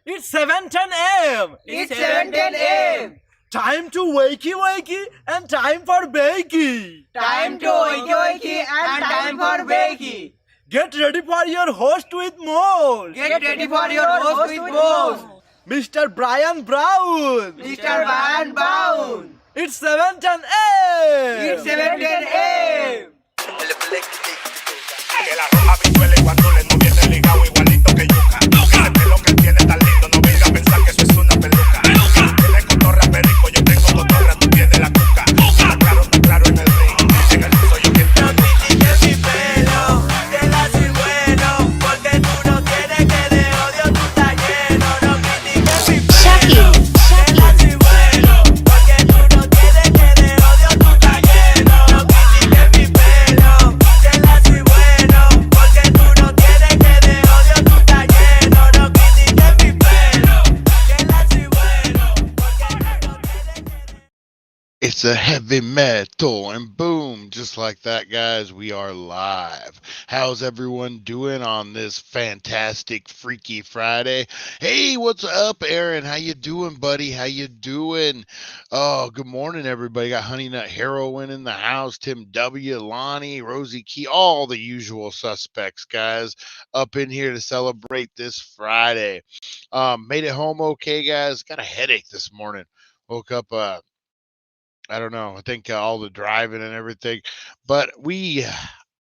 It's 7:10 a.m. It's 7:10 a.m. Time to wakey wakey and time for bakey. Time to wakey wakey and time for bakey. Get ready for your host with more. Get ready for your host with more. Mr. Brian Brown. Mr. Brian Brown. It's 7:10 a.m. It's 7:10 a.m. Que la roja visuela y cuando le no viene ligado igualito que yuca. Ese pelo que tiene tan lindo, no venga a pensar que eso es una peluca. Tú tienes cotorra perico, yo tengo cotorra, tú tienes la cuca. Está claro en el ring, en el piso yo quien te No critiques mi pelo, te la soy bueno, porque tú no tienes que de odio tú estás lleno. No critiques mi pelo, te la soy bueno, porque tú no tienes que de odio tú estás lleno. No critiques mi pelo, te la soy bueno, porque tú no tienes que de odio tú estás lleno. No critiques mi pelo, te la soy bueno, porque tú no tienes que de... It's a heavy metal, and boom, just like that, guys, we are live. How's everyone doing on this fantastic Freaky Friday? Hey, what's up, Aaron? How you doing, buddy? How you doing? Oh, good morning, everybody. Got Honey Nut Heroin in the house, Tim W, Lonnie, Rosie Key, all the usual suspects, guys, up in here to celebrate this Friday. Made it home okay, guys. Got a headache this morning. Woke up, I don't know. I think all the driving and everything, but we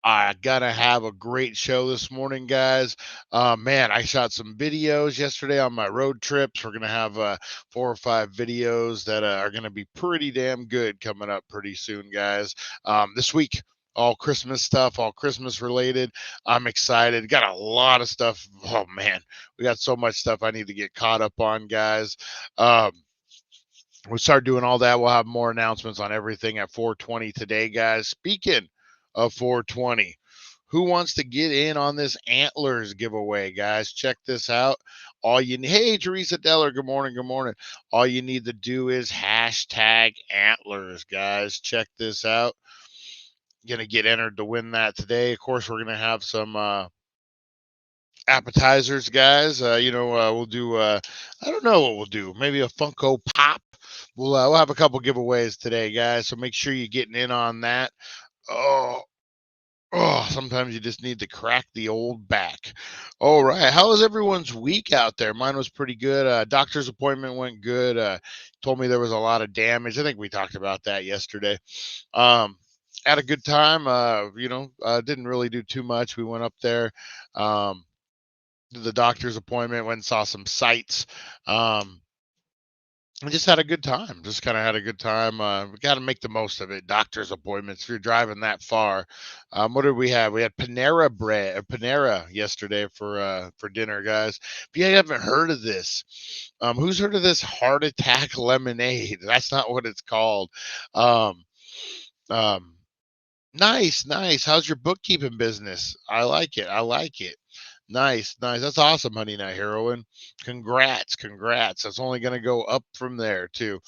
are gonna have a great show this morning, guys. Man, I shot some videos yesterday on my road trips. We're gonna have 4 or 5 videos that are gonna be pretty damn good coming up pretty soon, guys. This week, all Christmas stuff, all Christmas related. I'm excited. Got a lot of stuff. Oh man, we got so much stuff I need to get caught up on, guys. We'll start doing all that. We'll have more announcements on everything at 4:20 today, guys. Speaking of 4:20, who wants to get in on this antlers giveaway, guys? Check this out. Hey, Teresa Deller, good morning, good morning. All you need to do is hashtag antlers, guys. Check this out. Gonna get entered to win that today. Of course, we're gonna have some appetizers, guys. We'll do I don't know what we'll do. Maybe a Funko Pop. We'll have a couple giveaways today, guys. So make sure you're getting in on that. Oh, sometimes you just need to crack the old back. All right. How was everyone's week out there? Mine was pretty good. Doctor's appointment went good. Told me there was a lot of damage. I think we talked about that yesterday. Had a good time. Didn't really do too much. We went up there, did the doctor's appointment, went and saw some sights. I just had a good time. Just kind of had a good time. We got to make the most of it. Doctor's appointments. If you're driving that far, what did we have? We had Panera yesterday for dinner, guys. If you haven't heard of this, who's heard of this heart attack lemonade? That's not what it's called. Um, um, nice, nice. How's your bookkeeping business? I like it. I like it. Nice, nice. That's awesome, Honey Nut Heroine. Congrats, congrats. That's only gonna go up from there too.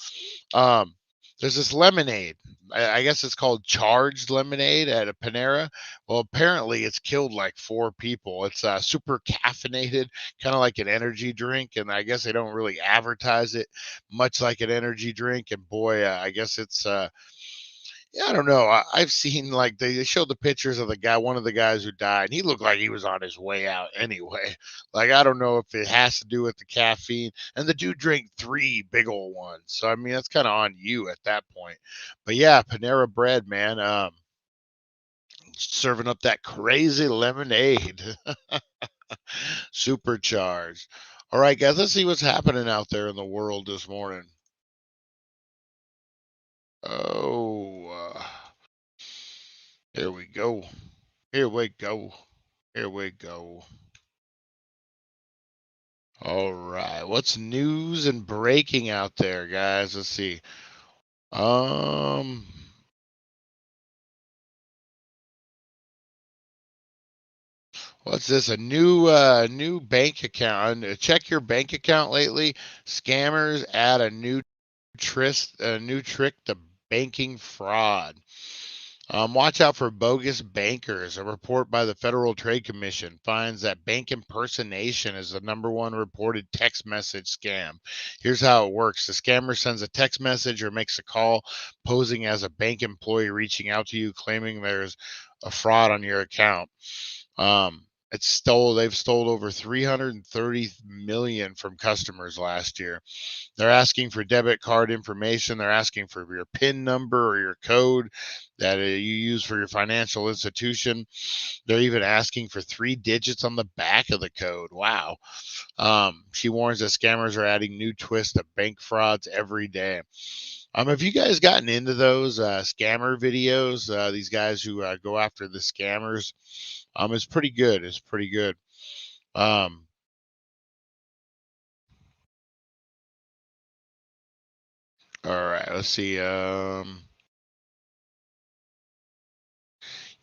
Um, there's this lemonade. I guess it's called charged lemonade at a Panera. Well, apparently it's killed like 4 people. It's super caffeinated, kind of like an energy drink, and I guess they don't really advertise it much like an energy drink. And boy, I guess it's yeah, I don't know. I've seen like they showed the pictures of the guy, one of the guys who died. And he looked like he was on his way out anyway. Like I don't know if it has to do with the caffeine. And the dude drank 3 big old ones. So I mean, that's kind of on you at that point. But yeah, Panera Bread, man, serving up that crazy lemonade, supercharged. All right, guys, let's see what's happening out there in the world this morning. Oh, here we go. Here we go. Here we go. All right. What's news and breaking out there, guys? Let's see. Um, what's this? A new bank account. Check your bank account lately. Scammers add a new trick to banking fraud. Watch out for bogus bankers. A report by the Federal Trade Commission finds that bank impersonation is the #1 reported text message scam. Here's how it works: the scammer sends a text message or makes a call posing as a bank employee reaching out to you, claiming there's a fraud on your account. They've stole over 330 million from customers last year. They're asking for debit card information. They're asking for your PIN number or your code that you use for your financial institution. They're even asking for 3 digits on the back of the code. Wow. She warns that scammers are adding new twists to bank frauds every day. Have you guys gotten into those scammer videos? These guys who go after the scammers. It's pretty good. It's pretty good. Um, all right, let's see.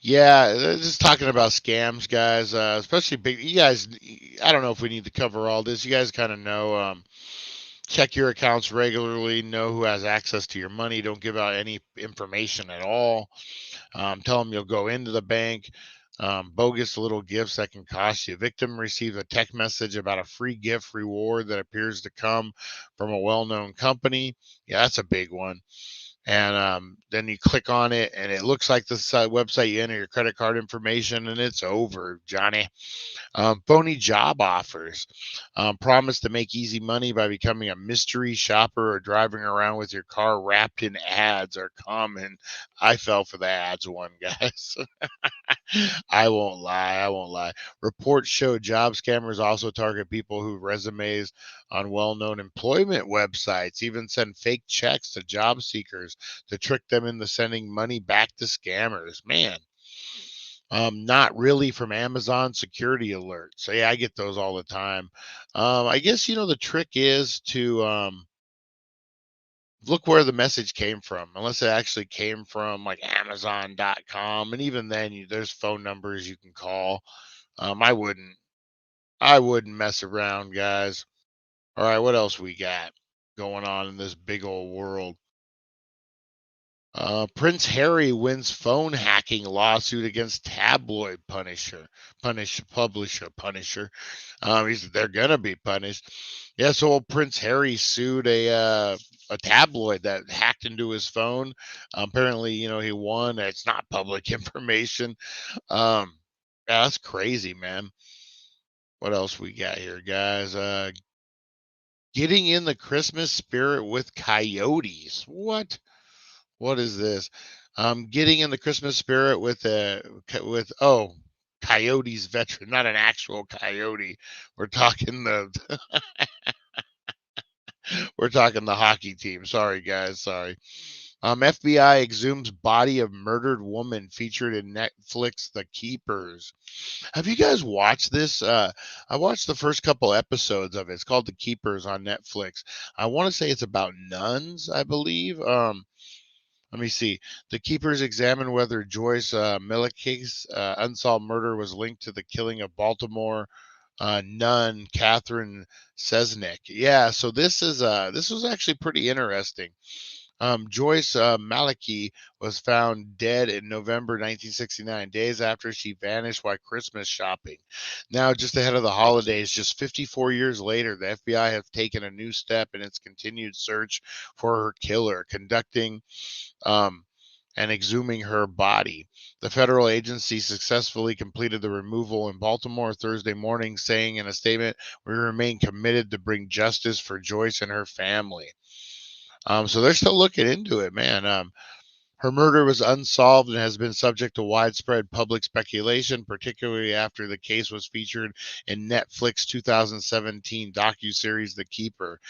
Yeah, just talking about scams, guys. Especially big. You guys, I don't know if we need to cover all this. You guys kind of know. Check your accounts regularly. Know who has access to your money. Don't give out any information at all. Tell them you'll go into the bank. Bogus little gifts that can cost you. Victim receives a text message about a free gift reward that appears to come from a well-known company. Yeah, that's a big one. And then you click on it, and it looks like the website. You enter your credit card information, and it's over, Johnny. Phony job offers. Promise to make easy money by becoming a mystery shopper or driving around with your car wrapped in ads are common. I fell for the ads one, guys. I won't lie. I won't lie. Reports show job scammers also target people who resumes on well-known employment websites, even send fake checks to job seekers to trick them into sending money back to scammers. Man, not really from Amazon security alert. So yeah, I get those all the time. I guess the trick is to look where the message came from, unless it actually came from like Amazon.com, and even then, there's phone numbers you can call. I wouldn't mess around, guys. All right, what else we got going on in this big old world? Prince Harry wins phone hacking lawsuit against tabloid publisher. They're gonna be punished. Yeah, so old Prince Harry sued a tabloid that hacked into his phone. Apparently, he won. It's not public information. Yeah, that's crazy, man. What else we got here, guys? Getting in the Christmas spirit with coyotes. What? What is this? Getting in the Christmas spirit with Coyotes veteran, not an actual coyote. We're talking the we're talking the hockey team. Sorry guys, sorry. FBI exhumes body of murdered woman featured in Netflix The Keepers. Have you guys watched this? I watched the first couple episodes of it. It's called The Keepers on Netflix. I want to say it's about nuns, I believe. Let me see. The Keepers examine whether Joyce Millick's unsolved murder was linked to the killing of Baltimore nun Catherine Sesnick. Yeah, so this was actually pretty interesting. Joyce Maliki was found dead in November 1969, days after she vanished while Christmas shopping. Now, just ahead of the holidays, just 54 years later, the FBI has taken a new step in its continued search for her killer, conducting um, and exhuming her body. The federal agency successfully completed the removal in Baltimore Thursday morning, saying in a statement, "We remain committed to bring justice for Joyce and her family." So they're still looking into it, man. Her murder was unsolved and has been subject to widespread public speculation, particularly after the case was featured in Netflix 2017 docuseries The Keepers.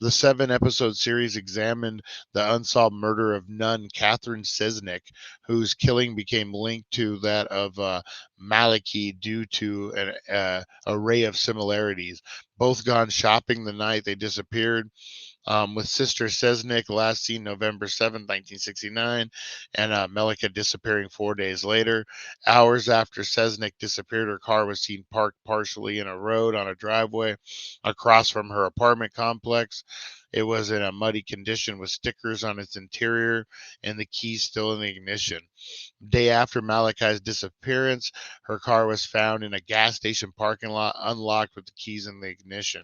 The 7-episode series examined the unsolved murder of nun Catherine Sesnick, whose killing became linked to that of Maliki due to an array of similarities. Both gone shopping the night they disappeared, with Sister Sesnick last seen November 7th, 1969, and Melika disappearing 4 days later. Hours after Sesnick disappeared, her car was seen parked partially in a road on a driveway across from her apartment complex. It was in a muddy condition with stickers on its interior and the keys still in the ignition. Day after Malachi's disappearance, her car was found in a gas station parking lot, unlocked with the keys in the ignition.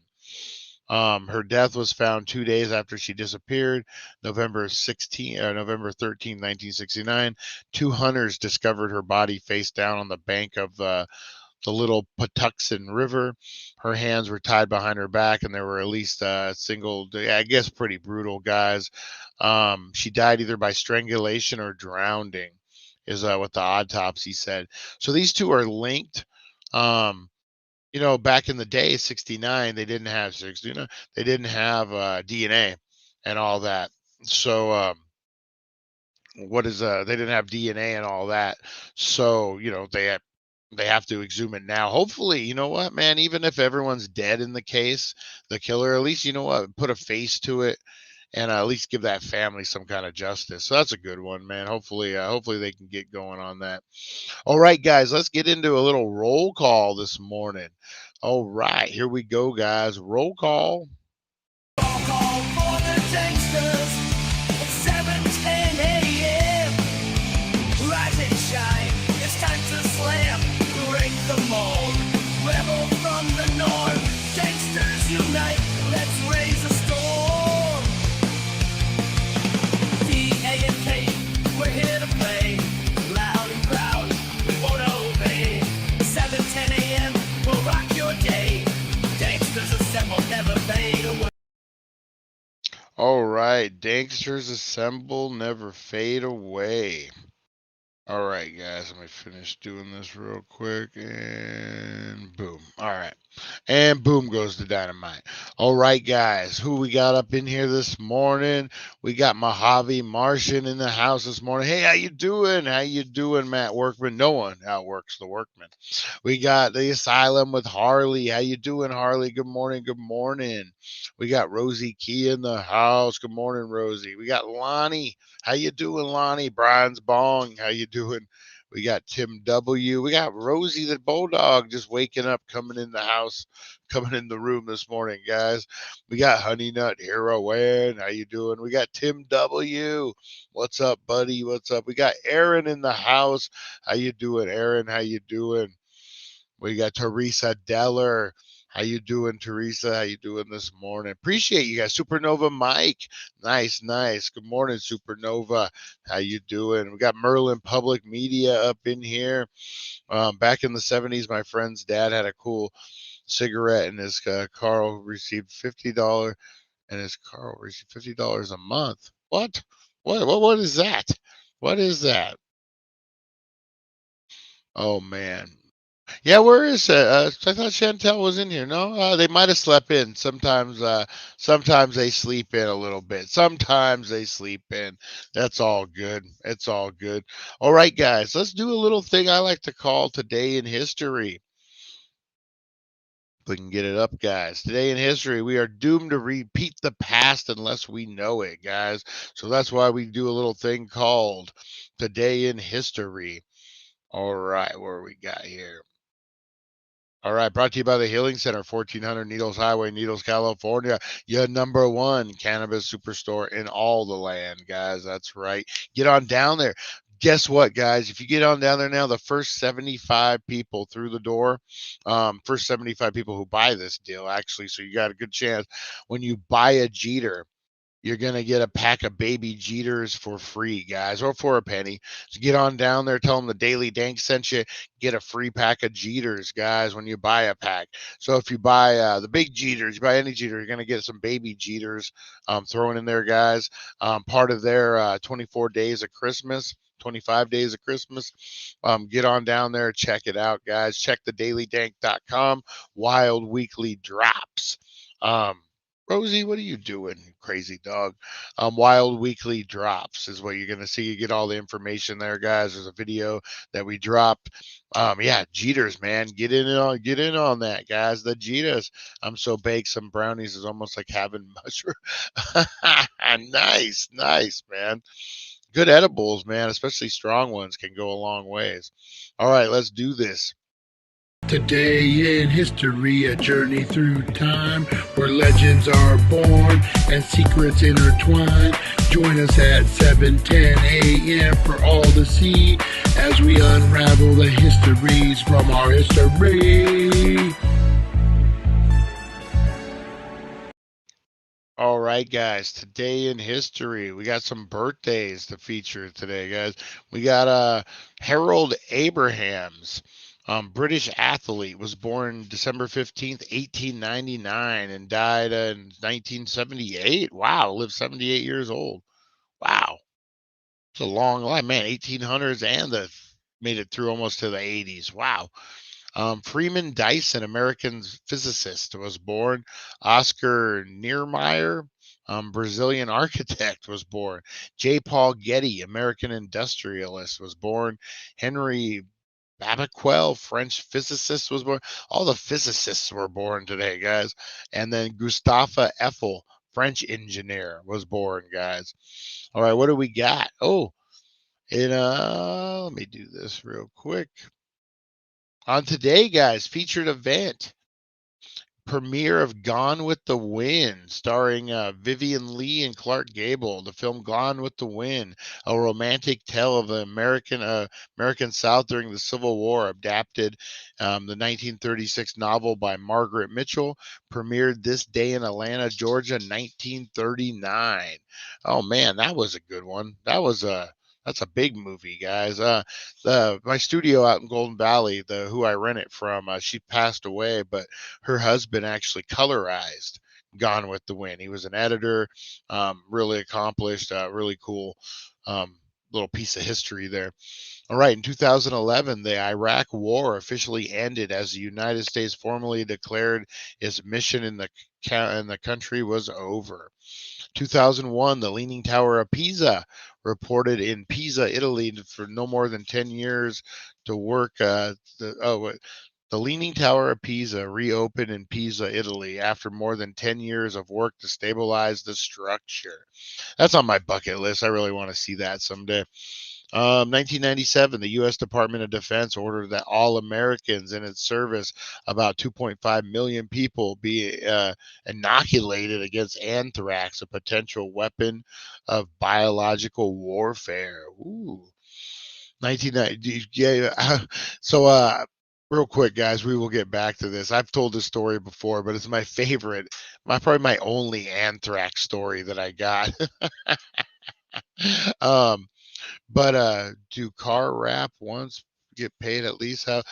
Her death was found 2 days after she disappeared, November 13, 1969. Two hunters discovered her body face down on the bank of the Little Patuxent River. Her hands were tied behind her back, and there were at least I guess pretty brutal guys. She died either by strangulation or drowning, is what the autopsy said. So these two are linked. Back in the day, 69, they didn't have they didn't have DNA and all that. So they didn't have DNA and all that. So, they have to exhume it now. Hopefully, you know what, man, even if everyone's dead in the case, the killer, at least, you know what, put a face to it and at least give that family some kind of justice. So that's a good one, man. Hopefully they can get going on that. All right, guys, let's get into a little roll call this morning. All right, here we go, guys. Roll call. Roll call for the Danksters. It's 7:10 a.m. Rise and shine. It's time to slam. Break the mold. Rebel from the north. Danksters unite. Let's raise a storm. D-A-N-K. We're here to play. Loud and proud. We won't obey. 7:10 a.m. We'll rock your day. Danksters assemble. Never fade away. All right, Danksters assemble, never fade away. All right, guys, let me finish doing this real quick, and boom. All right, and boom goes the dynamite. All right, guys, who we got up in here this morning? We got Mojave Martian in the house this morning. Hey, how you doing? How you doing, Matt Workman? No one outworks the workman. We got the Asylum with Harley. How you doing, Harley? Good morning. Good morning. We got Rosie Key in the house. Good morning, Rosie. We got Lonnie. How you doing, Lonnie? Brian's Bong. How you doing? We got Tim W. We got Rosie the Bulldog just waking up, coming in the house, coming in the room this morning, guys. We got Honey Nut Heroin. How you doing? We got Tim W. What's up, buddy? What's up? We got Aaron in the house. How you doing, Aaron? How you doing? We got Teresa Deller. How you doing, Teresa? How you doing this morning? Appreciate you guys. Supernova Mike. Nice, nice. Good morning, Supernova. How you doing? We got Merlin Public Media up in here. Back in the 70s, my friend's dad had a cool cigarette, and his Carl received $50, and his Carl received $50 a month. What? What is that? What is that? Oh man. Yeah, where is it? I thought Chantel was in here. No, they might have slept in. Sometimes they sleep in a little bit. Sometimes they sleep in. That's all good. It's all good. All right, guys, let's do a little thing I like to call Today in History. If we can get it up, guys. Today in history, we are doomed to repeat the past unless we know it, guys. So that's why we do a little thing called Today in History. All right, where we got here? All right, brought to you by the Healing Center, 1400 Needles Highway, Needles, California. Your number one cannabis superstore in all the land, guys. That's right. Get on down there. Guess what, guys? If you get on down there now, the first 75 people through the door, first 75 people who buy this deal, actually, so you got a good chance when you buy a Jeter. You're going to get a pack of baby Jeters for free, guys, or for a penny. So get on down there, tell them the Daily Dank sent you, get a free pack of Jeters, guys, when you buy a pack. So if you buy the big Jeters, you buy any Jeter, you're going to get some baby Jeters thrown in there, guys. Part of their 24 days of Christmas. 25 days of Christmas. Get on down there, check it out, guys. Check the dailydank.com wild weekly drops. Rosie, what are you doing, crazy dog? Wild weekly drops is what you're gonna see. You get all the information there, guys. There's a video that we dropped. Yeah, Jeters, man, get in on that, guys. The Jeters. I'm so baked. Some brownies is almost like having mushroom. Nice, man. Good edibles, man, especially strong ones can go a long ways. All right, let's do this. Today in history, a journey through time where legends are born and secrets intertwine. Join us at 7:10 a.m. for all to see as we unravel the histories from our history. All right, guys. Today in history, we got some birthdays to feature today, guys. We got Harold Abrahams, British athlete, was born December 15th, 1899, and died in 1978. Wow, lived 78 years old. Wow, it's a long life, man. 1800s and the made it through almost to the 80s. Wow. Freeman Dyson, American physicist, was born. Oscar Niemeyer, Brazilian architect, was born. J. Paul Getty, American industrialist, was born. Henry Babcock, French physicist, was born. All the physicists were born today, guys. And then Gustave Eiffel, French engineer, was born, guys. All right, what do we got? Oh, let me do this real quick. On today, guys, featured event premiere of Gone with the Wind, starring Vivian Lee and Clark Gable. The film Gone with the Wind, a romantic tale of the American South during the Civil War, adapted the 1936 novel by Margaret Mitchell, premiered this day in Atlanta, Georgia, 1939. Oh man, that was a good one. That's a big movie, guys. My studio out in Golden Valley, the who I rent it from, she passed away, but her husband actually colorized Gone with the Wind. He was an editor, really accomplished, really cool little piece of history there. All right, in 2011, the Iraq War officially ended as the United States formally declared its mission in the country was over. 2001, the Leaning Tower of Pisa reported in Pisa, Italy, for no more than 10 years to work. The Leaning Tower of Pisa reopened in Pisa, Italy, after more than 10 years of work to stabilize the structure. That's on my bucket list. I really want to see that someday. 1997, the U.S. Department of Defense ordered that all Americans in its service, about 2.5 million people, be inoculated against anthrax, a potential weapon of biological warfare. Ooh. 1990, yeah. So, real quick, guys, we will get back to this. I've told this story before, but it's my favorite, probably my only anthrax story that I got. um, but do car wrap once get paid at least how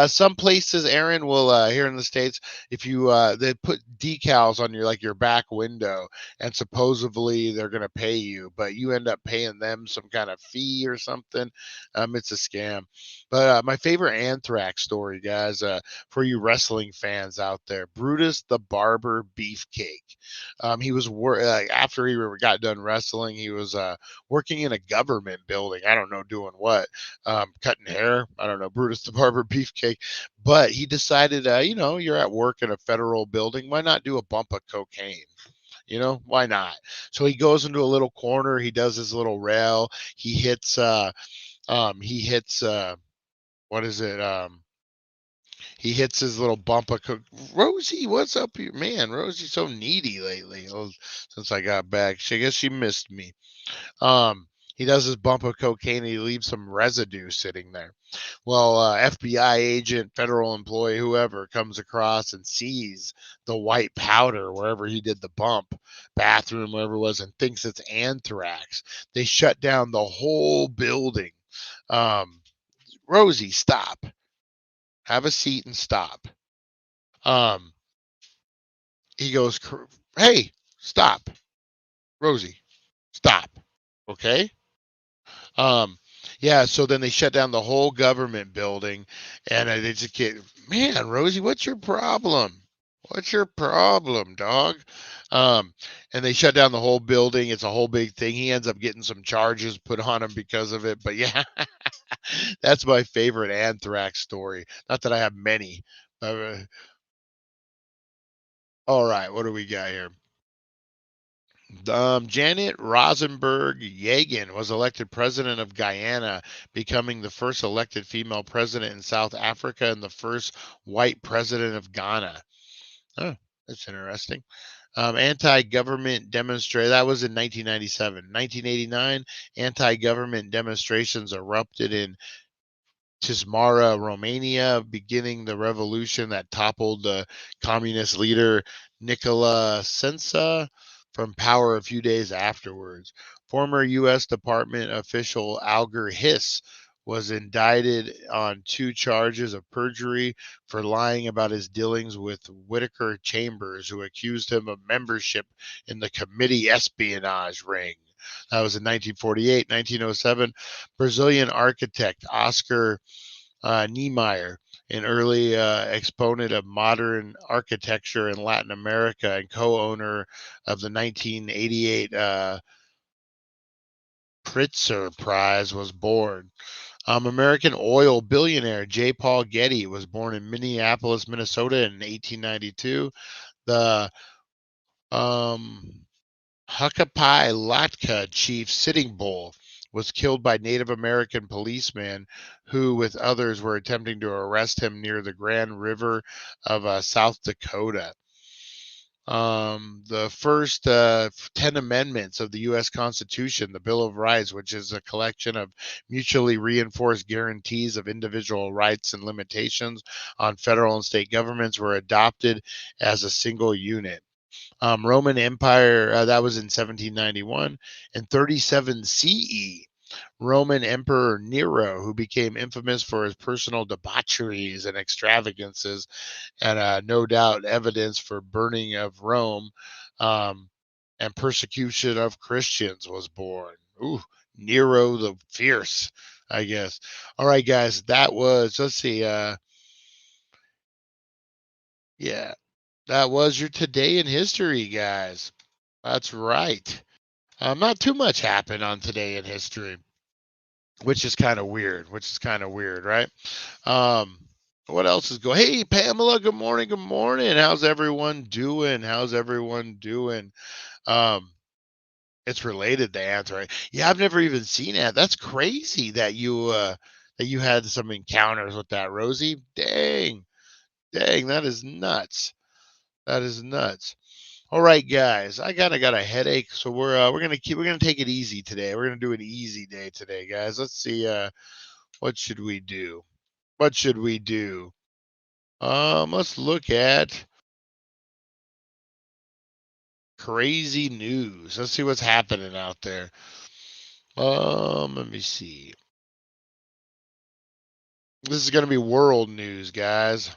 some places, Aaron, will here in the States, if you they put decals on your back window, and supposedly they're going to pay you, but you end up paying them some kind of fee or something. It's a scam. But my favorite anthrax story, guys, for you wrestling fans out there, Brutus the Barber Beefcake. He was after he got done wrestling, he was working in a government building. I don't know doing what, cutting hair. I don't know, Brutus the Barber Beefcake. But he decided, you're at work in a federal building. Why not do a bump of cocaine? Why not? So he goes into a little corner. He does his little rail. He hits what is it? He hits his little bump of Rosie, what's up here? Man, Rosie's so needy lately. Since I got back. I guess she missed me. He does his bump of cocaine and he leaves some residue sitting there. Well, FBI agent, federal employee, whoever comes across and sees the white powder wherever he did the bump, bathroom, wherever it was, and thinks it's anthrax. They shut down the whole building. Rosie, stop. Have a seat and stop. Um, he goes, hey, stop. Rosie, stop. Okay. Um, yeah, so then they shut down the whole government building, and they just get, man, Rosie, what's your problem? What's your problem, dog? Um, and they shut down the whole building. It's a whole big thing. He ends up getting some charges put on him because of it. But yeah, that's my favorite anthrax story. Not that I have many. Uh, all right, what do we got here? Janet Rosenberg Yegan was elected president of Guyana, becoming the first elected female president in South Africa and the first white president of Ghana. Oh, that's interesting. Anti-government demonstration. That was in 1997. 1989, anti-government demonstrations erupted in Tismara, Romania, beginning the revolution that toppled the communist leader Nicola Sensa from power a few days afterwards. Former U.S. Department official Alger Hiss was indicted on 2 charges of perjury for lying about his dealings with Whittaker Chambers, who accused him of membership in the committee espionage ring. That was in 1948. 1907, Brazilian architect Oscar Niemeyer, an early exponent of modern architecture in Latin America and co-owner of the 1988 Pritzker Prize, was born. American oil billionaire J. Paul Getty was born in Minneapolis, Minnesota in 1892. The Huakapai Latka chief Sitting Bull was killed by Native American policemen who, with others, were attempting to arrest him near the Grand River of South Dakota. The first 10 amendments of the U.S. Constitution, the Bill of Rights, which is a collection of mutually reinforced guarantees of individual rights and limitations on federal and state governments, were adopted as a single unit. Roman Empire, that was in 1791. In 37 CE, Roman Emperor Nero, who became infamous for his personal debaucheries and extravagances, and no doubt evidence for burning of Rome um, and persecution of Christians, was born. Ooh, Nero the Fierce, I guess. All right, guys, that was, let's see, yeah, that was your Today in History, guys. That's right. Not too much happened on Today in History, which is kind of weird. Right? Um, what else is going? Hey, Pamela. Good morning. Good morning. How's everyone doing? Um, it's related to ants, right? Yeah, I've never even seen that. That's crazy that you had some encounters with that, Rosie. Dang, that is nuts. That is nuts. All right, guys. I kind of got a headache, so we're gonna take it easy today. We're gonna do an easy day today, guys. Let's see. What should we do? Let's look at crazy news. Let's see what's happening out there. Let me see. This is going to be world news, guys.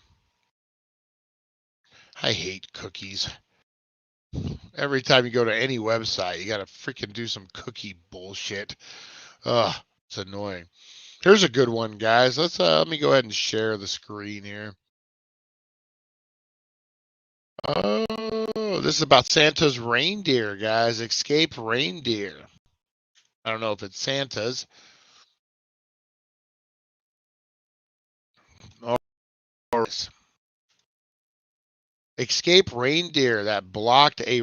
I hate cookies. Every time you go to any website, you got to freaking do some cookie bullshit. Ugh, it's annoying. Here's a good one, guys. Let me go ahead and share the screen here. Oh, this is about Santa's reindeer, guys. Escape reindeer. I don't know if it's Santa's. Or escape reindeer that blocked a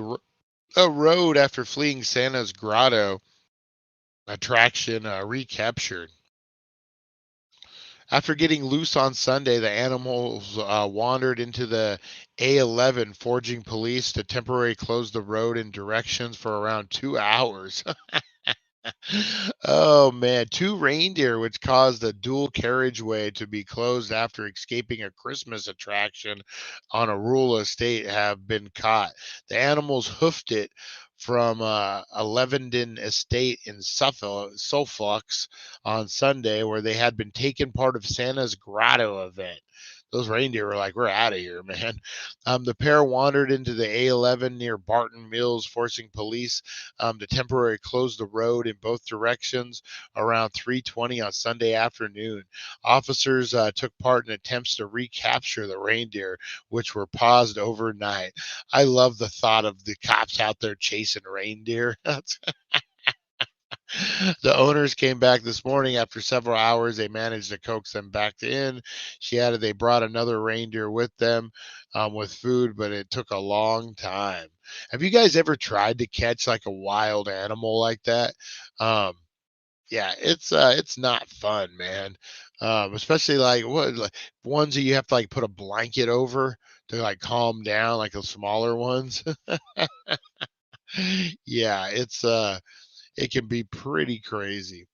road after fleeing Santa's grotto attraction recaptured. After getting loose on Sunday, the animals wandered into the A11, forcing police to temporarily close the road in directions for around 2 hours. Oh man, two reindeer, which caused a dual carriageway to be closed after escaping a Christmas attraction on a rural estate, have been caught. The animals hoofed it from a Levenden estate in Suffolk on Sunday, where they had been taking part of Santa's grotto event. Those reindeer were like, "We're out of here, man." The pair wandered into the A11 near Barton Mills, forcing police to temporarily close the road in both directions around 3:20 on Sunday afternoon. Officers took part in attempts to recapture the reindeer, which were paused overnight. I love the thought of the cops out there chasing reindeer. The owners came back this morning after several hours. They managed to coax them back in. She added they brought another reindeer with them with food, but it took a long time. Have you guys ever tried to catch like a wild animal like that? Um, yeah, it's not fun, man. Especially like ones that you have to like put a blanket over to like calm down, like the smaller ones. Yeah, it can be pretty crazy.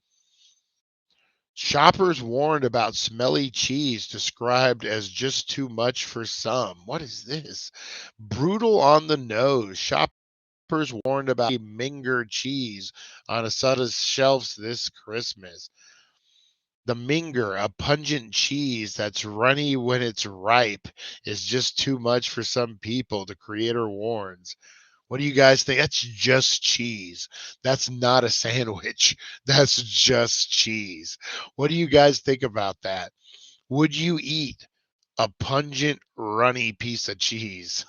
Shoppers warned about smelly cheese described as just too much for some. What is this? Brutal on the nose. Shoppers warned about Minger cheese on Asada's shelves this Christmas. The Minger, a pungent cheese that's runny when it's ripe, is just too much for some people, the creator warns. What do you guys think? That's just cheese. That's not a sandwich. That's just cheese. What do you guys think about that? Would you eat a pungent, runny piece of cheese?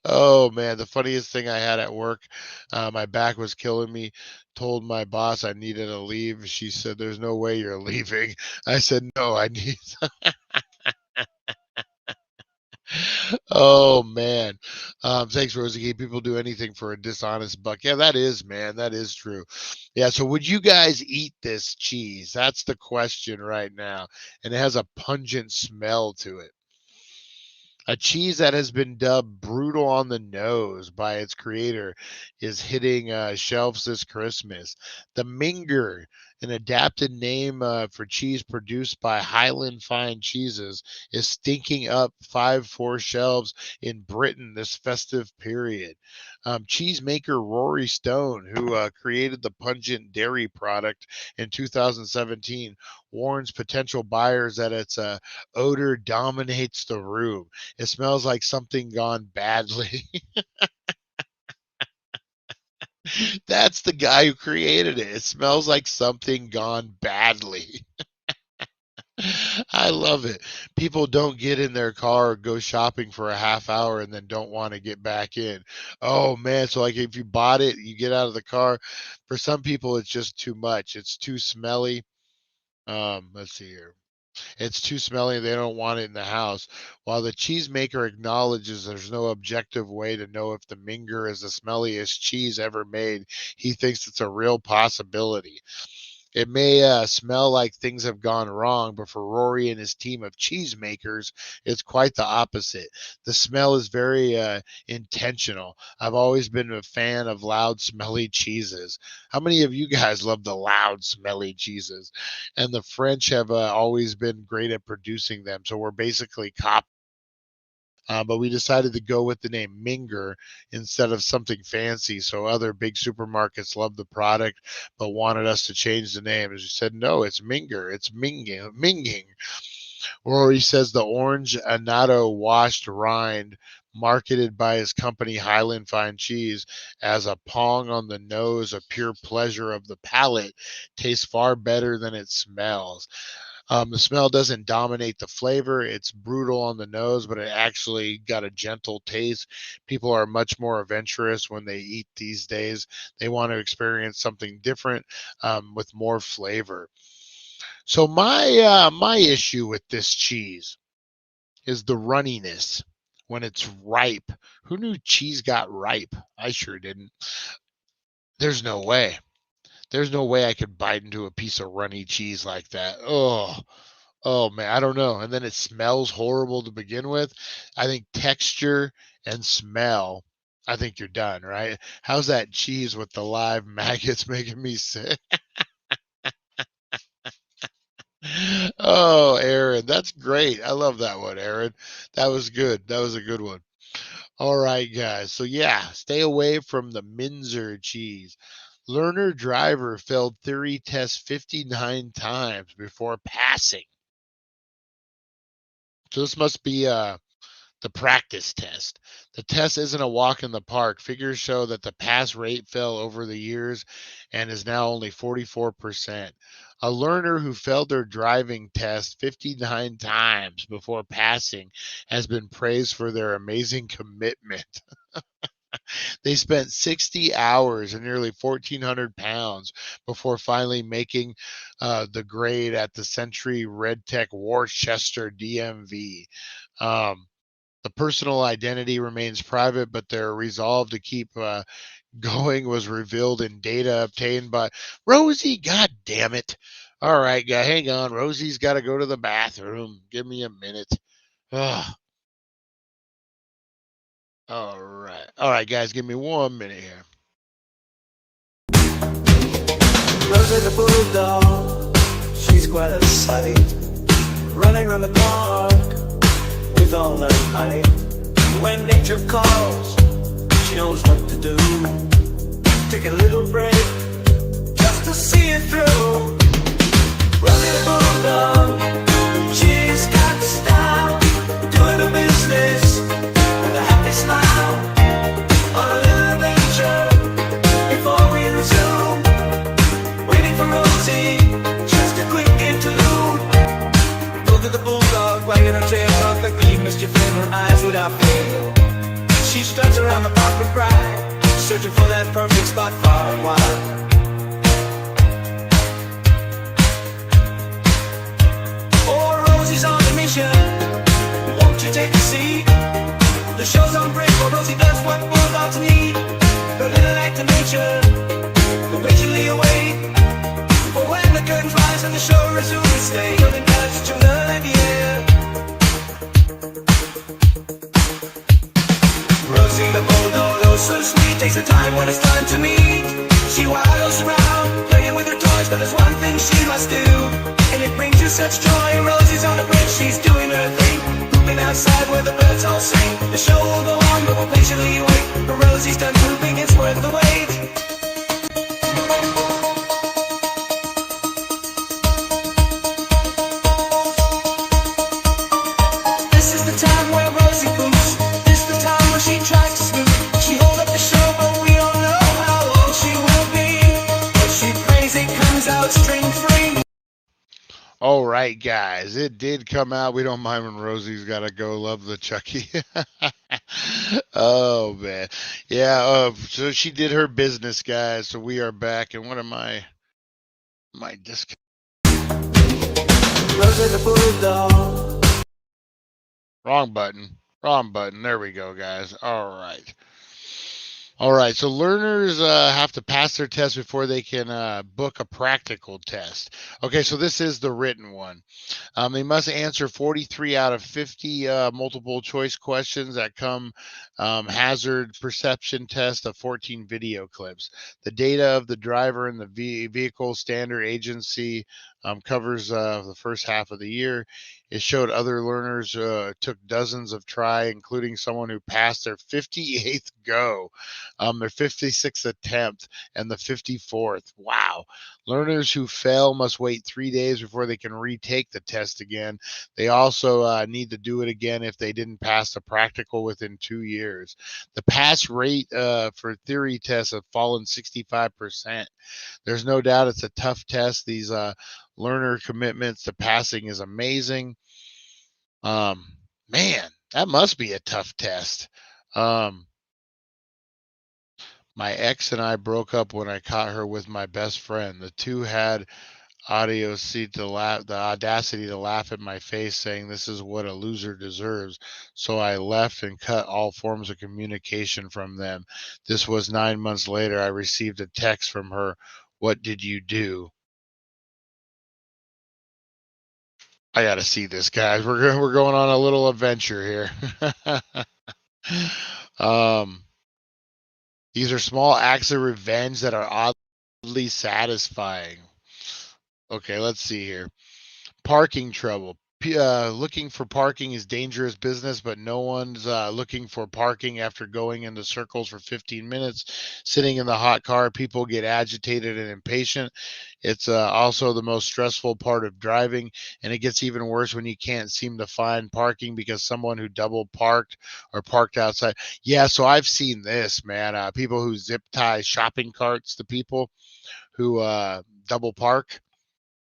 Oh man, the funniest thing I had at work, my back was killing me. Told my boss I needed to leave. She said, "There's no way you're leaving." I said, "No, I need." Oh man. Thanks, Rosie. People do anything for a dishonest buck. Yeah, that is, man. That is true. Yeah. So would you guys eat this cheese? That's the question right now. And it has a pungent smell to it. A cheese that has been dubbed brutal on the nose by its creator is hitting shelves this Christmas. The Minger, an adapted name for cheese produced by Highland Fine Cheeses, is stinking up 5-4 shelves in Britain this festive period. Cheesemaker Rory Stone, who created the pungent dairy product in 2017, warns potential buyers that its odor dominates the room. It smells like something gone badly. That's the guy who created it. It smells like something gone badly. I love it. People don't get in their car, go shopping for a half hour, and then don't want to get back in. Oh man, so like if you bought it, you get out of the car. For some people, it's just too much. It's too smelly. Let's see here. It's too smelly. They don't want it in the house. While the cheesemaker acknowledges there's no objective way to know if the Minger is the smelliest cheese ever made, he thinks it's a real possibility. It may smell like things have gone wrong, but for Rory and his team of cheesemakers, it's quite the opposite. The smell is very intentional. I've always been a fan of loud, smelly cheeses. How many of you guys love the loud, smelly cheeses? And the French have always been great at producing them, so we're basically copying. but we decided to go with the name Minger instead of something fancy. So other big supermarkets loved the product, but wanted us to change the name. As we said, no, it's Minger. It's Minging. Or he says the orange annatto washed rind, marketed by his company Highland Fine Cheese as a pong on the nose, a pure pleasure of the palate, tastes far better than it smells. The smell doesn't dominate the flavor. It's brutal on the nose, but it actually got a gentle taste. People are much more adventurous when they eat these days. They want to experience something different with more flavor. So my issue with this cheese is the runniness when it's ripe. Who knew cheese got ripe? I sure didn't. There's no way. There's no way I could bite into a piece of runny cheese like that. Oh man, I don't know. And then it smells horrible to begin with. I think texture and smell, I think you're done, right? How's that cheese with the live maggots making me sick? Oh, Aaron, that's great. I love that one, Aaron. That was good. That was a good one. All right, guys. So yeah, stay away from the Minzer cheese. Learner driver failed theory test 59 times before passing. So this must be the practice test. The test isn't a walk in the park. Figures show that the pass rate fell over the years and is now only 44%. A learner who failed their driving test 59 times before passing has been praised for their amazing commitment. They spent 60 hours and nearly 1,400 pounds before finally making the grade at the Century RedTech Worcester DMV. The personal identity remains private, but their resolve to keep going was revealed in data obtained by Rosie. God damn it. All right, guy, hang on. Rosie's got to go to the bathroom. Give me a minute. Ugh. All right. All right, guys, give me 1 minute here. Rosie the bulldog, she's quite a sight, running around the park with all her might. When nature calls, she knows what to do. Take a little break just to see it through. Rosie the bulldog, she's got style, doing her business with a happy smile. On a little adventure before we resume. Waiting for Rosie, just a quick interlude. Look at the bulldog, wagging her tail, perfectly mischief in her eyes without fail. She struts around the park with pride, searching for that perfect spot far and wide. Oh, Rosie's on a mission, won't you take a seat? The show's on break, for Rosie does what bulldogs need. Her little act of nature will patiently await for when the curtain flies and the show resumes. Stay and touch to learn, yeah. Rosie the bulldog, oh so sweet, takes her time when it's time to meet. She waddles around, playing with her toys, but there's one thing she must do, and it brings her such joy. Rosie's on the bridge, she's doing her thing, pooping outside where the birds all sing. The show will go on, but we'll patiently wait, for Rosie's done pooping, it's worth the wait. This is the time where Rosie boots. This is the time where she tries to scoot. She hold up the show, but we don't know how long she will be. If she prays, it comes out string free. All right, guys, it did come out. We don't mind when Rosie's got to go. Love the Chucky. Oh, man. Yeah, so she did her business, guys. So we are back. And what am I? My disc. Rosie the bulldog. Wrong button. Wrong button. There we go, guys. All right. All right. So learners have to pass their test before they can book a practical test. Okay. So this is the written one. They must answer 43 out of 50 multiple choice questions that come hazard perception test of 14 video clips. The data of the driver and the vehicle standard agency Covers the first half of the year. It showed other learners took dozens of try, including someone who passed their 58th go, their 56th attempt, and the 54th. Wow. Learners who fail must wait 3 days before they can retake the test again. They also need to do it again if they didn't pass the practical within 2 years. The pass rate for theory tests have fallen 65%. There's no doubt it's a tough test. These learner commitments to passing is amazing. Man, that must be a tough test. My ex and I broke up when I caught her with my best friend. The two had the audacity to laugh in my face, saying this is what a loser deserves. So I left and cut all forms of communication from them. This was 9 months later. I received a text from her. What did you do? I got to see this, guys. We're going on a little adventure here. um, these are small acts of revenge that are oddly satisfying. Okay, let's see here. Parking trouble. Looking for parking is dangerous business, but no one's looking for parking after going in the circles for 15 minutes. Sitting in the hot car, people get agitated and impatient. It's also the most stressful part of driving, and it gets even worse when you can't seem to find parking because someone who double parked or parked outside. Yeah, so I've seen this, man. People who zip tie shopping carts to people who double park.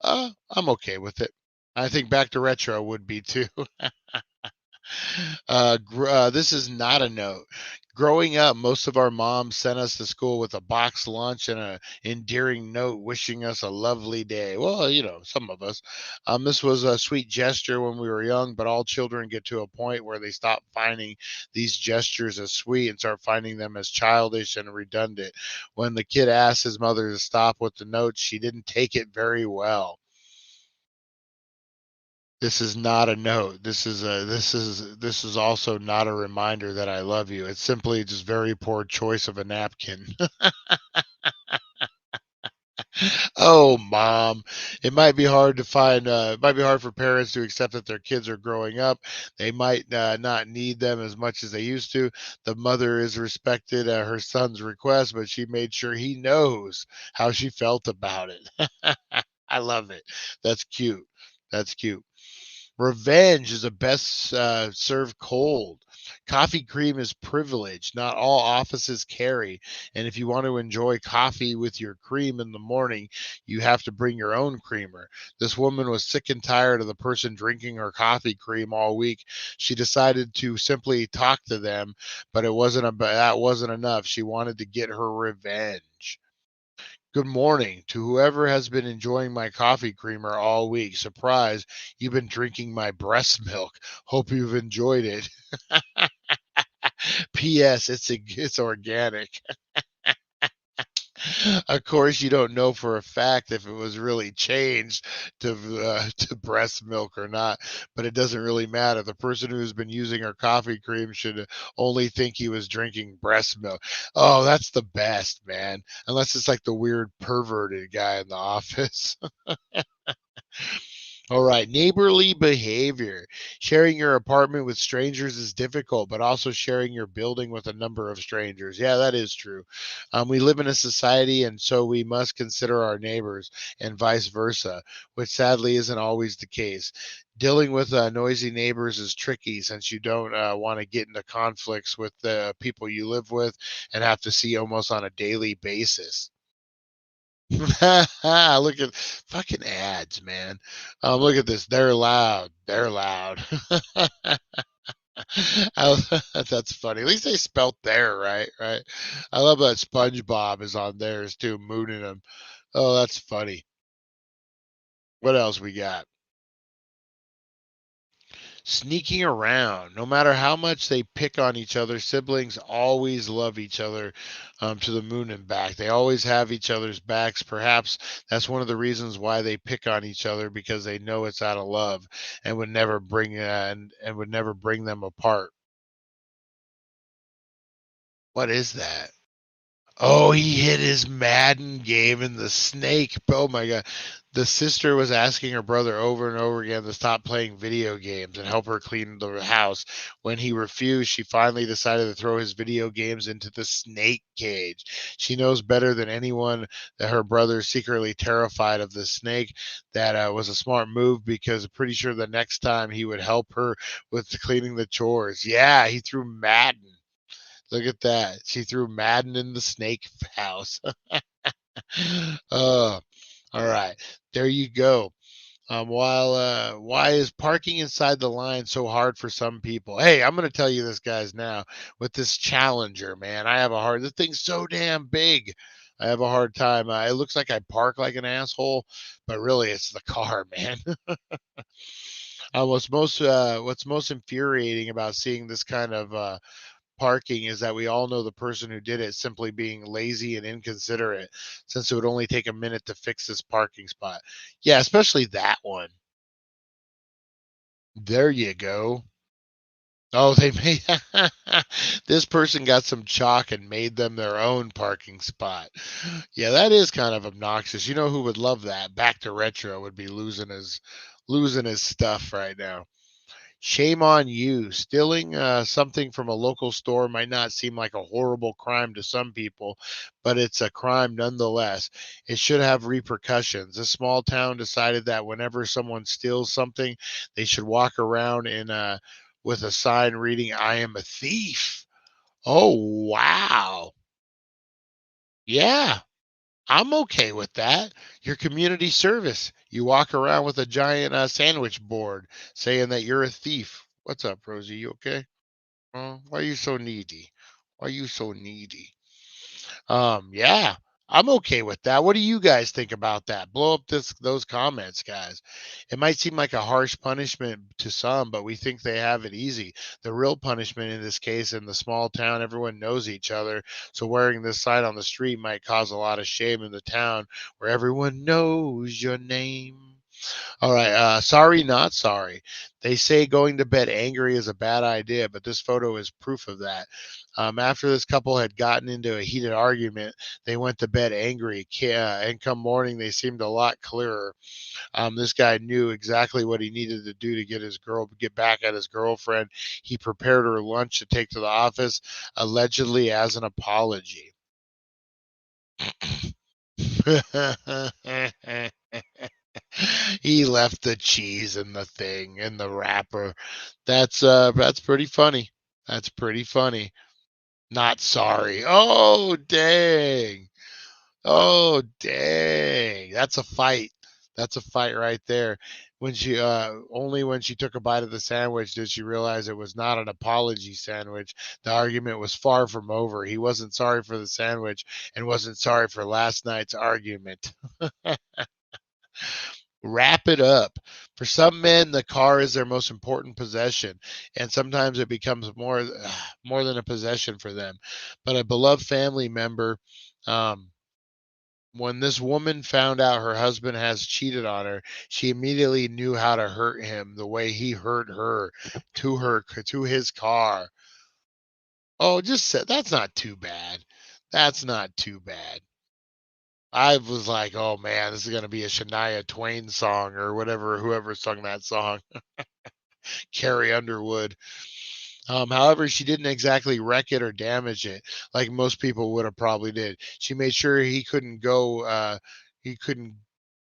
I'm okay with it. I think back to retro would be too. This is not a note. Growing up, most of our moms sent us to school with a box lunch and a endearing note wishing us a lovely day. Well, some of us. This was a sweet gesture when we were young, but all children get to a point where they stop finding these gestures as sweet and start finding them as childish and redundant. When the kid asked his mother to stop with the note, she didn't take it very well. This is not a note. This is also not a reminder that I love you. It's simply just very poor choice of a napkin. Oh, mom, it might be hard to find. It might be hard for parents to accept that their kids are growing up. They might not need them as much as they used to. The mother is respected her son's request, but she made sure he knows how she felt about it. I love it. That's cute. That's cute. Revenge is a best served cold. Coffee cream is privilege. Not all offices carry. And if you want to enjoy coffee with your cream in the morning, you have to bring your own creamer. This woman was sick and tired of the person drinking her coffee cream all week. She decided to simply talk to them, but that wasn't enough. She wanted to get her revenge. Good morning to whoever has been enjoying my coffee creamer all week. Surprise, you've been drinking my breast milk. Hope you've enjoyed it. P.S. It's organic. Of course, you don't know for a fact if it was really changed to breast milk or not, but it doesn't really matter. The person who's been using our coffee cream should only think he was drinking breast milk. Oh, that's the best, man. Unless it's like the weird perverted guy in the office. All right, neighborly behavior. Sharing your apartment with strangers is difficult, but also sharing your building with a number of strangers. Yeah, that is true. We live in a society, and so we must consider our neighbors and vice versa, which sadly isn't always the case. Dealing with noisy neighbors is tricky since you don't want to get into conflicts with the people you live with and have to see almost on a daily basis. Look at fucking ads, man. Look at this. They're loud. They're loud. That's funny. At least they spelt there right, right? I love that SpongeBob is on theirs too, mooning them. Oh, that's funny. What else we got? Sneaking around. No matter how much they pick on each other, siblings always love each other to the moon and back. They always have each other's backs. Perhaps that's one of the reasons why they pick on each other because they know it's out of love and would never bring them apart. What is that? Oh, he hit his Madden game in the snake. Oh my God. The sister was asking her brother over and over again to stop playing video games and help her clean the house. When he refused, she finally decided to throw his video games into the snake cage. She knows better than anyone that her brother is secretly terrified of the snake. That was a smart move because I'm pretty sure the next time he would help her with cleaning the chores. Yeah, he threw Madden. Look at that. She threw Madden in the snake house. Oh, all right. There you go. Why is parking inside the line so hard for some people? Hey, I'm going to tell you this, guys, now with this Challenger, man. This thing's so damn big. I have a hard time. It looks like I park like an asshole, but really it's the car, man. What's most infuriating about seeing this kind of parking is that we all know the person who did it simply being lazy and inconsiderate, since it would only take a minute to fix this parking spot. Yeah, especially that one. There you go. Oh, they made this person got some chalk and made them their own parking spot. Yeah, that is kind of obnoxious. You know who would love that? Back to Retro would be losing his stuff right now. Shame on you. Stealing something from a local store might not seem like a horrible crime to some people, but it's a crime nonetheless. It should have repercussions. A small town decided that whenever someone steals something, they should walk around with a sign reading, "I am a thief." Oh, wow. Yeah. I'm okay with that. Your community service. You walk around with a giant sandwich board saying that you're a thief. What's up, Rosie? You okay? Why are you so needy? Why are you so needy? Yeah, I'm okay with that. What do you guys think about that? Blow up those comments, guys. It might seem like a harsh punishment to some, but we think they have it easy. The real punishment in this case, in the small town, everyone knows each other. So wearing this sign on the street might cause a lot of shame in the town where everyone knows your name. All right. Sorry, not sorry. They say going to bed angry is a bad idea, but this photo is proof of that. After this couple had gotten into a heated argument, they went to bed angry. And come morning, they seemed a lot clearer. This guy knew exactly what he needed to do to get back at his girlfriend. He prepared her lunch to take to the office, allegedly as an apology. He left the cheese in the thing in the wrapper. That's pretty funny. That's pretty funny. Not sorry. Oh dang. Oh dang. That's a fight. That's a fight right there. When she only when she took a bite of the sandwich did she realize it was not an apology sandwich. The argument was far from over. He wasn't sorry for the sandwich and wasn't sorry for last night's argument. Wrap it up. For some men, the car is their most important possession, and sometimes it becomes more than a possession for them. But a beloved family member, um, when this woman found out her husband has cheated on her, she immediately knew how to hurt him the way he hurt to his car. Oh, that's not too bad. That's not too bad. I was like, oh man, this is gonna be a Shania Twain song or whatever, whoever sung that song, Carrie Underwood. However, she didn't exactly wreck it or damage it like most people would have probably did. She made sure he couldn't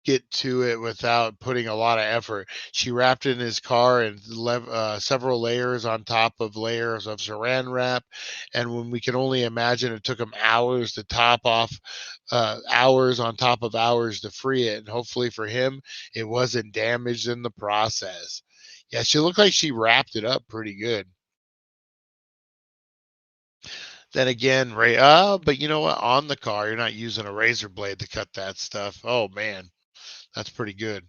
get to it without putting a lot of effort. She wrapped it in his car and several layers on top of layers of saran wrap. And when we can only imagine, it took him hours to top off, hours on top of hours to free it. And hopefully for him, it wasn't damaged in the process. Yeah, she looked like she wrapped it up pretty good. Then again, but you know what? On the car, you're not using a razor blade to cut that stuff. Oh man, that's pretty good.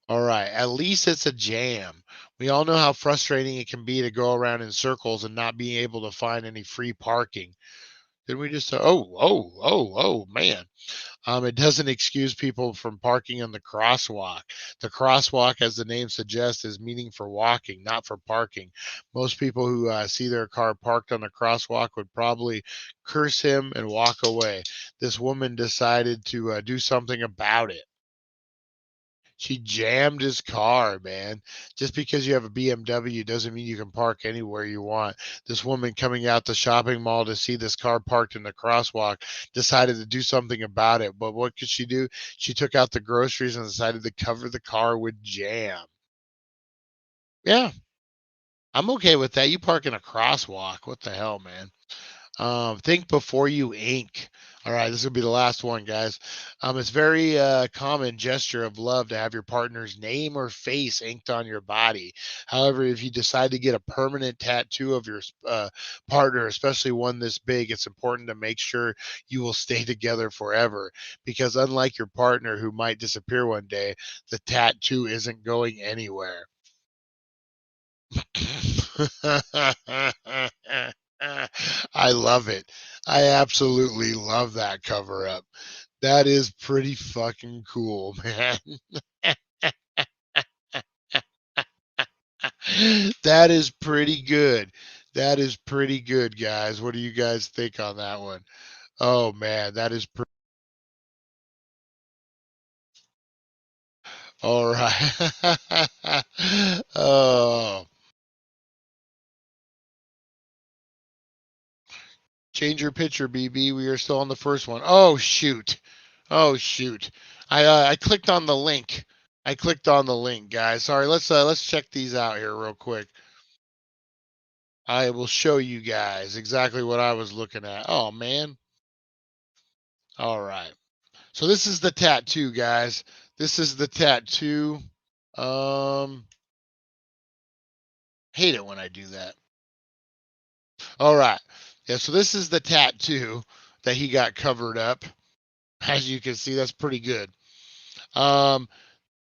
All right. At least it's a jam. We all know how frustrating it can be to go around in circles and not being able to find any free parking. Did we just? Oh, man. It doesn't excuse people from parking in the crosswalk. The crosswalk, as the name suggests, is meaning for walking, not for parking. Most people who see their car parked on the crosswalk would probably curse him and walk away. This woman decided to do something about it. She jammed his car, man. Just because you have a BMW doesn't mean you can park anywhere you want. This woman coming out the shopping mall to see this car parked in the crosswalk decided to do something about it. But what could she do? She took out the groceries and decided to cover the car with jam. Yeah, I'm okay with that. You park in a crosswalk. What the hell, man? Think before you ink. All right, this will be the last one, guys. It's very common gesture of love to have your partner's name or face inked on your body. However, if you decide to get a permanent tattoo of your partner, especially one this big, it's important to make sure you will stay together forever. Because unlike your partner who might disappear one day, the tattoo isn't going anywhere. I love it. I absolutely love that cover up. That is pretty fucking cool, man. That is pretty good. That is pretty good, guys. What do you guys think on that one? Oh man, that is pretty. All right. Oh, change your picture, BB. We are still on the first one. Oh shoot. Oh shoot. I clicked on the link. I clicked on the link, guys. Sorry. Let's check these out here real quick. I will show you guys exactly what I was looking at. Oh man. All right. So this is the tattoo, guys. This is the tattoo. Um Hate it when I do that. All right. Yeah, so this is the tattoo that he got covered up. As you can see, that's pretty good. Um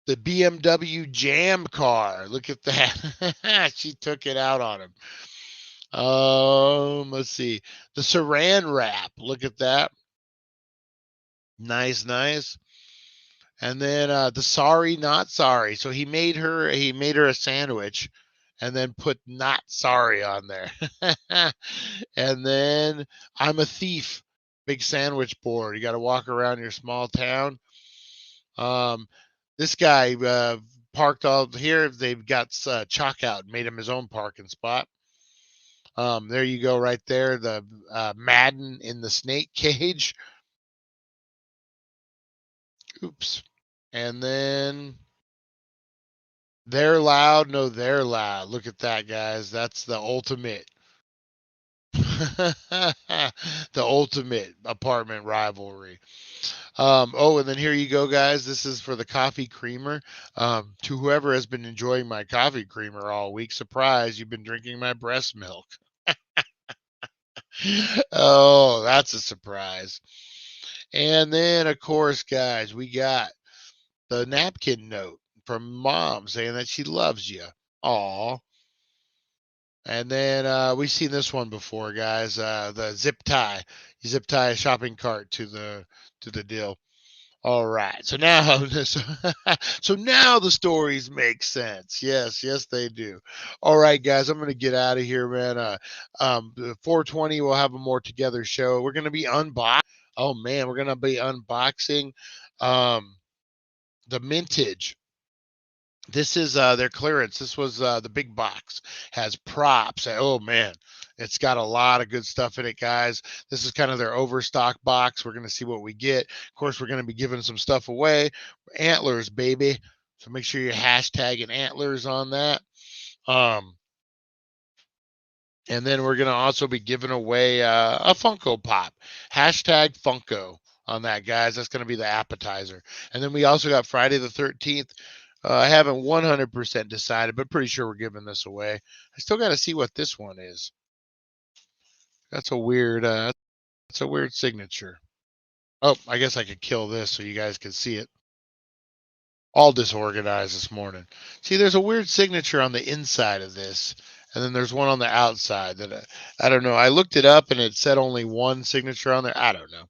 the BMW Jam car. Look at that. She took it out on him. Let's see. The Saran wrap. Look at that. Nice, nice. And then the sorry, not sorry. So he made her a sandwich and then put not sorry on there. And then I'm a thief. Big sandwich board. You got to walk around your small town. Um, this guy parked all here. They've got chalk out, made him his own parking spot. There you go, right there. The Madden in the snake cage. Oops. And then they're loud. No, they're loud. Look at that, guys. That's the ultimate. The ultimate apartment rivalry. Oh, and then here you go, guys. This is for the coffee creamer. To whoever has been enjoying my coffee creamer all week, surprise, you've been drinking my breast milk. Oh, that's a surprise. And then, of course, guys, we got the napkin note from mom saying that she loves you. Aw. And then we've seen this one before, guys. The zip tie. You zip tie a shopping cart to the deal. All right. So now, so now the stories make sense. Yes, yes, they do. All right, guys, I'm gonna get out of here, man. 420, we'll have a more together show. We're gonna be unboxing. Oh man, we're gonna be unboxing the mintage. This is their clearance. This was the big box. Has props. Oh man, it's got a lot of good stuff in it, guys. This is kind of their overstock box. We're gonna see what we get. Of course, we're gonna be giving some stuff away. Antlers, baby. So make sure you're hashtagging antlers on that. Um, and then we're gonna also be giving away a Funko Pop. Hashtag Funko on that, guys. That's gonna be the appetizer. And then we also got Friday the 13th. I haven't 100% decided, but pretty sure we're giving this away. I still got to see what this one is. That's a weird signature. Oh, I guess I could kill this so you guys can see it. All disorganized this morning. See, there's a weird signature on the inside of this, and then there's one on the outside that I don't know. I looked it up and it said only one signature on there. I don't know.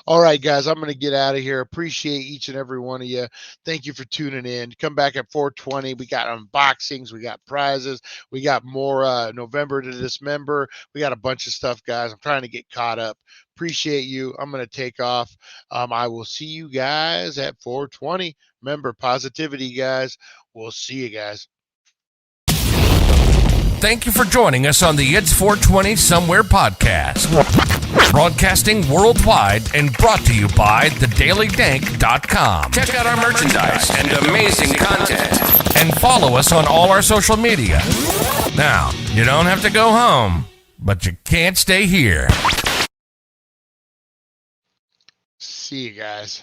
All right, guys, I'm going to get out of here. Appreciate each and every one of you. Thank you for tuning in. Come back at 4:20. We got unboxings. We got prizes. We got more November to Dismember. We got a bunch of stuff, guys. I'm trying to get caught up. Appreciate you. I'm going to take off. I will see you guys at 4:20. Remember, positivity, guys. We'll see you guys. Thank you for joining us on the It's 420 Somewhere podcast. Broadcasting worldwide and brought to you by thedailydank.com. Check out our merchandise and amazing content. And follow us on all our social media. Now, you don't have to go home, but you can't stay here. See you guys.